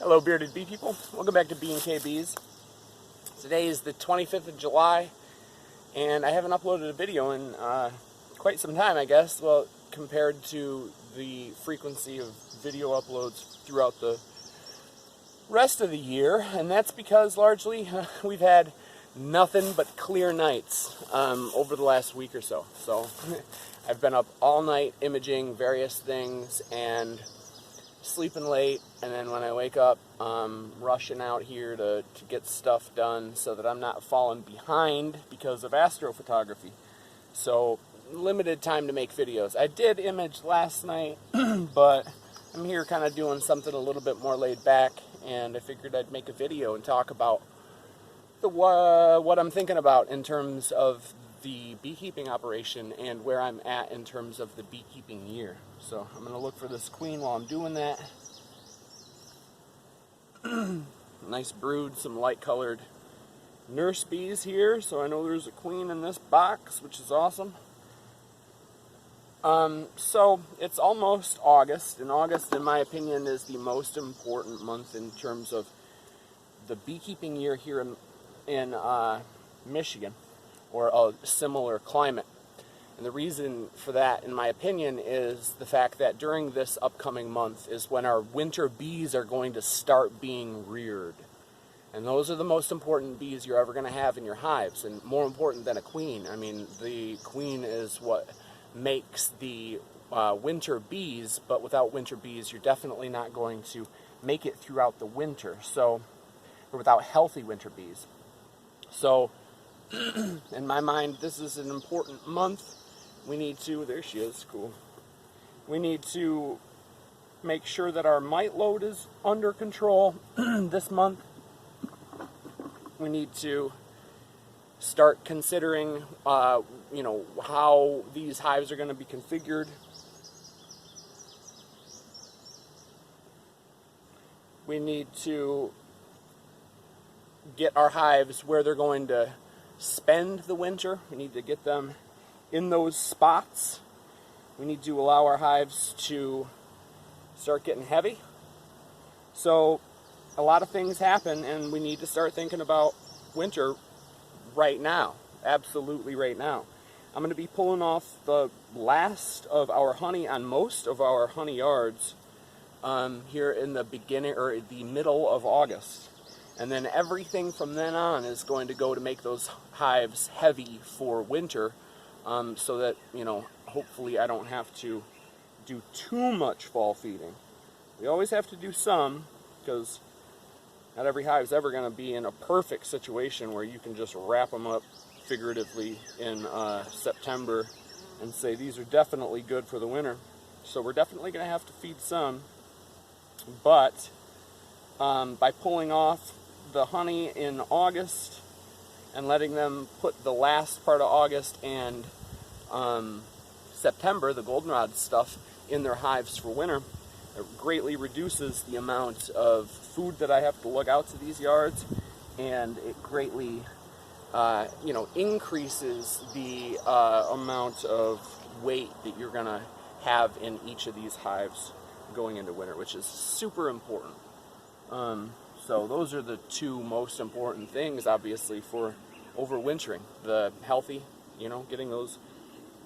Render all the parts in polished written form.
Hello bearded bee people, welcome back to B&K Bees. Today is the 25th of July and I haven't uploaded a video in quite some time, I guess, well, compared to the frequency of video uploads throughout the rest of the year, and that's because largely we've had nothing but clear nights over the last week or so. So I've been up all night imaging various things and sleeping late, and then when I wake up, rushing out here to get stuff done so that I'm not falling behind because of astrophotography. So limited time to make videos. I did image last night, but I'm here kind of doing something a little bit more laid back, and I figured I'd make a video and talk about what I'm thinking about in terms of the beekeeping operation and where I'm at in terms of the beekeeping year. So I'm going to look for this queen while I'm doing that. Nice brood, some light colored nurse bees here, so I know there's a queen in this box, which is awesome. So it's almost August, and August, in my opinion, is the most important month in terms of the beekeeping year here in Michigan, or a similar climate. And the reason for that, in my opinion, is the fact that during this upcoming month is when our winter bees are going to start being reared. And those are the most important bees you're ever going to have in your hives, and more important than a queen. I mean, the queen is what makes the winter bees, but without winter bees, you're definitely not going to make it throughout the winter. So, or without healthy winter bees. So, in my mind, this is an important month. We need to, there she is, cool. We need to make sure that our mite load is under control this month. We need to start considering, how these hives are going to be configured. We need to get our hives where they're going to spend the winter. We need to get them in those spots. We need to allow our hives to start getting heavy. So a lot of things happen, and we need to start thinking about winter right now. Absolutely right now. I'm going to be pulling off the last of our honey on most of our honey yards here in the beginning or the middle of August. And then everything from then on is going to go to make those hives heavy for winter, so that, hopefully I don't have to do too much fall feeding. We always have to do some, because not every hive is ever going to be in a perfect situation where you can just wrap them up figuratively in September and say these are definitely good for the winter. So we're definitely going to have to feed some, but by pulling off the honey in August and letting them put the last part of August and September, the goldenrod stuff, in their hives for winter, it greatly reduces the amount of food that I have to lug out to these yards, and it greatly increases the amount of weight that you're going to have in each of these hives going into winter, which is super important. So those are the two most important things, obviously, for overwintering. The healthy, getting those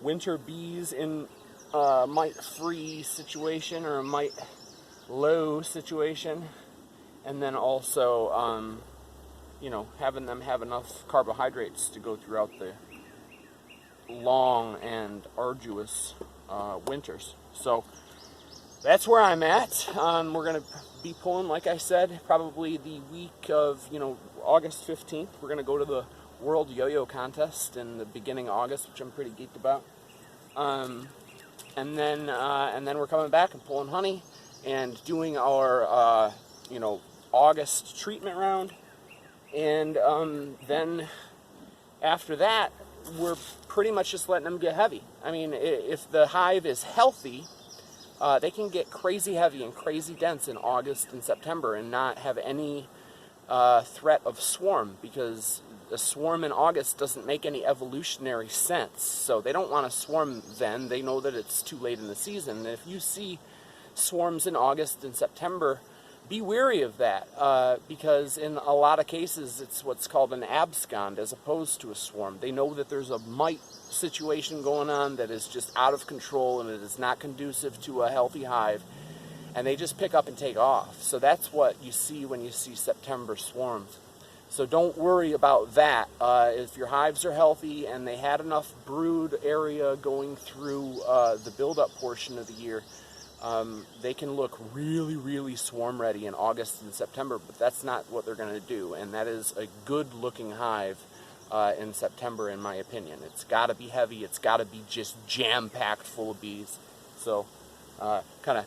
winter bees in a mite-free situation or a mite-low situation, and then also, having them have enough carbohydrates to go throughout the long and arduous winters. So that's where I'm at. We're going to be pulling, like I said, probably the week of, August 15th. We're going to go to the World Yo-Yo Contest in the beginning of August, which I'm pretty geeked about. And then we're coming back and pulling honey and doing our, August treatment round. And then after that, we're pretty much just letting them get heavy. I mean, if the hive is healthy, they can get crazy heavy and crazy dense in August and September and not have any threat of swarm, because a swarm in August doesn't make any evolutionary sense. So they don't want to swarm then. They know that it's too late in the season. And if you see swarms in August and September be wary of that, because in a lot of cases it's what's called an abscond as opposed to a swarm. They know that there's a mite situation going on that is just out of control and it is not conducive to a healthy hive, and they just pick up and take off. So that's what you see when you see September swarms. So don't worry about that. If your hives are healthy and they had enough brood area going through the buildup portion of the year, they can look really, really swarm ready in August and September, but that's not what they're going to do. And that is a good looking hive in September, in my opinion. It's got to be heavy. It's got to be just jam-packed full of bees. So kind of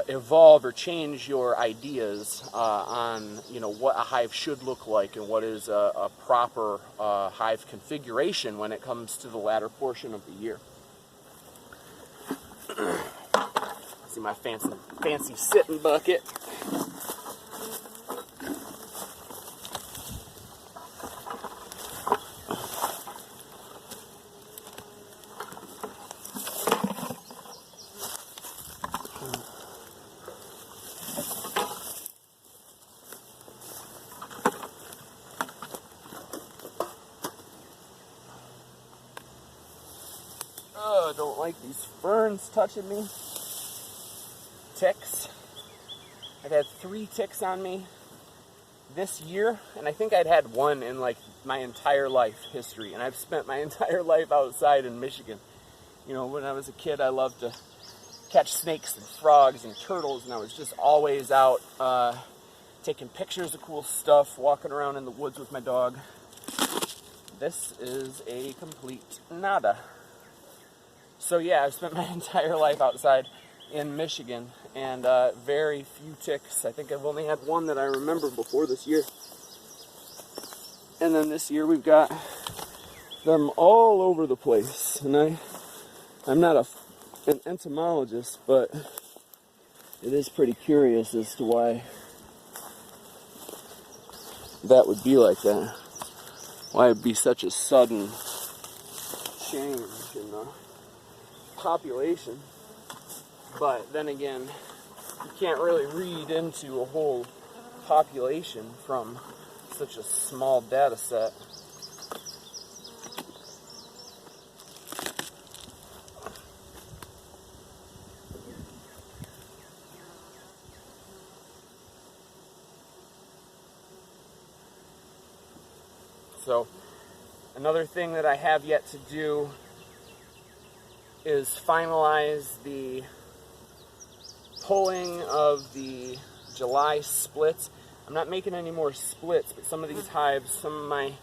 evolve or change your ideas on what a hive should look like and what is a proper hive configuration when it comes to the latter portion of the year. See my fancy sitting bucket. Oh, I don't like these ferns touching me. Ticks. I've had 3 ticks on me this year, and I think I'd had one in like my entire life history, and I've spent my entire life outside in Michigan. When I was a kid, I loved to catch snakes and frogs and turtles, and I was just always out taking pictures of cool stuff, walking around in the woods with my dog. This is a complete nada. So yeah, I've spent my entire life outside in Michigan, and very few ticks. I think I've only had one that I remember before this year. And then this year we've got them all over the place. And I'm not an entomologist, but it is pretty curious as to why that would be like that. Why it'd be such a sudden change in the population. But then again, you can't really read into a whole population from such a small data set. So, another thing that I have yet to do is finalize the pulling of the July splits. I'm not making any more splits, but some of these hives, some of my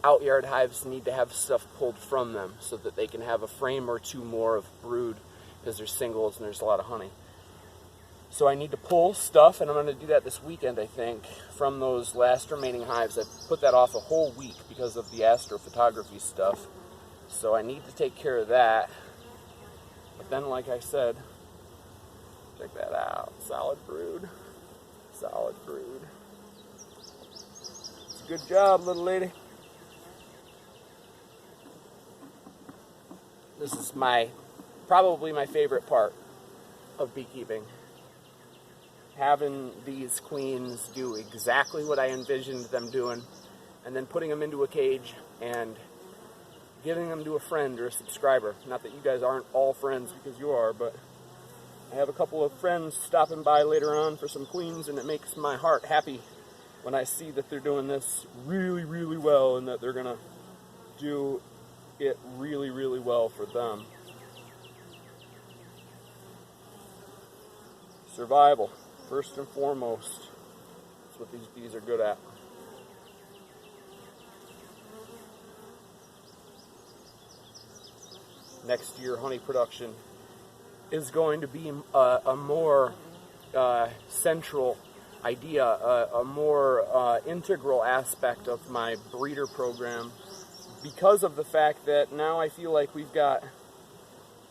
out-yard hives need to have stuff pulled from them so that they can have a frame or 2 more of brood, because they're singles and there's a lot of honey. So I need to pull stuff, and I'm going to do that this weekend, I think, from those last remaining hives. I put that off a whole week because of the astrophotography stuff. So I need to take care of that. But then, like I said, check that out. Solid brood. Solid brood. It's a good job, little lady. This is probably my favorite part of beekeeping. Having these queens do exactly what I envisioned them doing, and then putting them into a cage and giving them to a friend or a subscriber. Not that you guys aren't all friends, because you are, but I have a couple of friends stopping by later on for some queens, and it makes my heart happy when I see that they're doing this really, really well, and that they're going to do it really, really well for them. Survival, first and foremost. That's what these bees are good at. Next year, honey production is going to be a more central idea, a more integral aspect of my breeder program, because of the fact that now I feel like we've got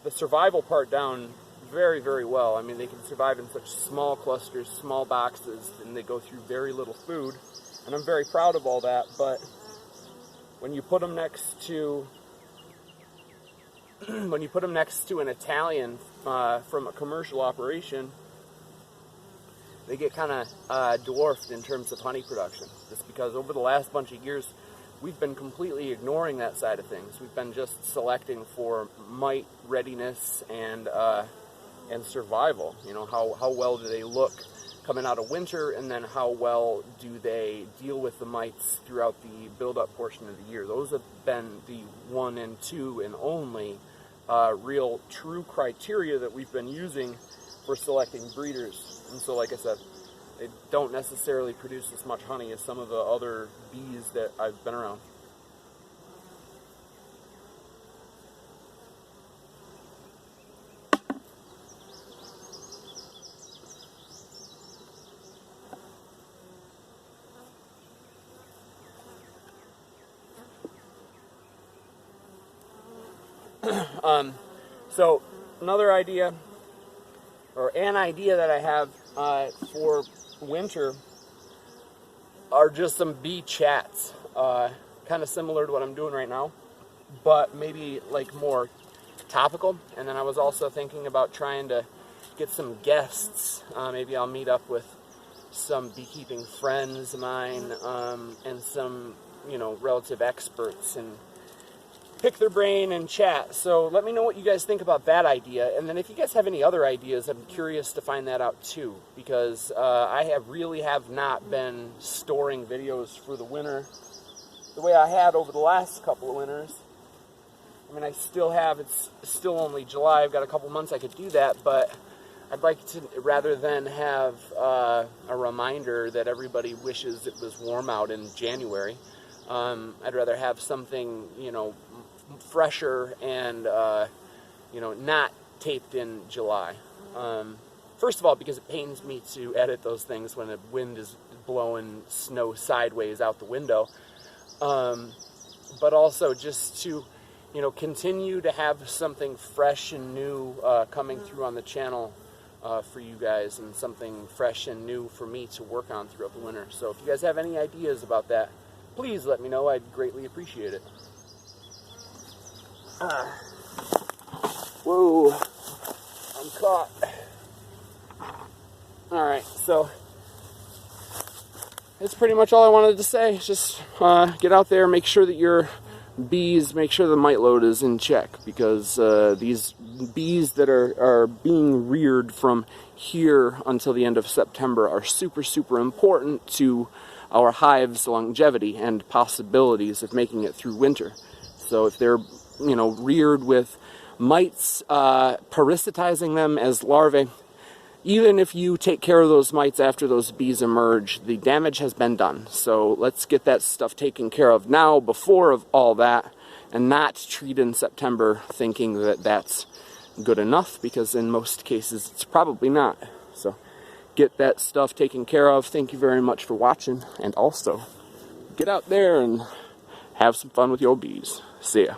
the survival part down very, very well. I mean, they can survive in such small clusters, small boxes, and they go through very little food, and I'm very proud of all that. But when you put them next to an Italian from a commercial operation, they get kind of dwarfed in terms of honey production. Just because over the last bunch of years, we've been completely ignoring that side of things. We've been just selecting for mite readiness and survival. You know, how well do they look coming out of winter, and then how well do they deal with the mites throughout the build-up portion of the year. Those have been the 1 and 2 and only real true criteria that we've been using for selecting breeders. And so, like I said, they don't necessarily produce as much honey as some of the other bees that I've been around. So another idea, or an idea that I have for winter, are just some bee chats, kind of similar to what I'm doing right now, but maybe like more topical. And then I was also thinking about trying to get some guests. Maybe I'll meet up with some beekeeping friends of mine, and some, you know, relative experts, and pick their brain and chat. So let me know what you guys think about that idea. And then if you guys have any other ideas, I'm curious to find that out too, because I really have not been storing videos for the winter the way I had over the last couple of winters. I mean, I still have, it's still only July, I've got a couple months I could do that, but I'd like to, rather than have a reminder that everybody wishes it was warm out in January, I'd rather have something, you know, fresher and, you know, not taped in July. First of all, because it pains me to edit those things when the wind is blowing snow sideways out the window. But also just to, you know, continue to have something fresh and new coming through on the channel for you guys, and something fresh and new for me to work on throughout the winter. So if you guys have any ideas about that, please let me know. I'd greatly appreciate it. Whoa, I'm caught. Alright, so that's pretty much all I wanted to say. Just get out there, make sure that your bees, make sure the mite load is in check, because these bees that are being reared from here until the end of September are super, super important to our hive's longevity and possibilities of making it through winter. So if they're, you know, reared with mites parasitizing them as larvae, even if you take care of those mites after those bees emerge, the damage has been done. So let's get that stuff taken care of now, before of all that, and not treat in September thinking that that's good enough, because in most cases it's probably not. So get that stuff taken care of. Thank you very much for watching, and also get out there and have some fun with your bees. See ya.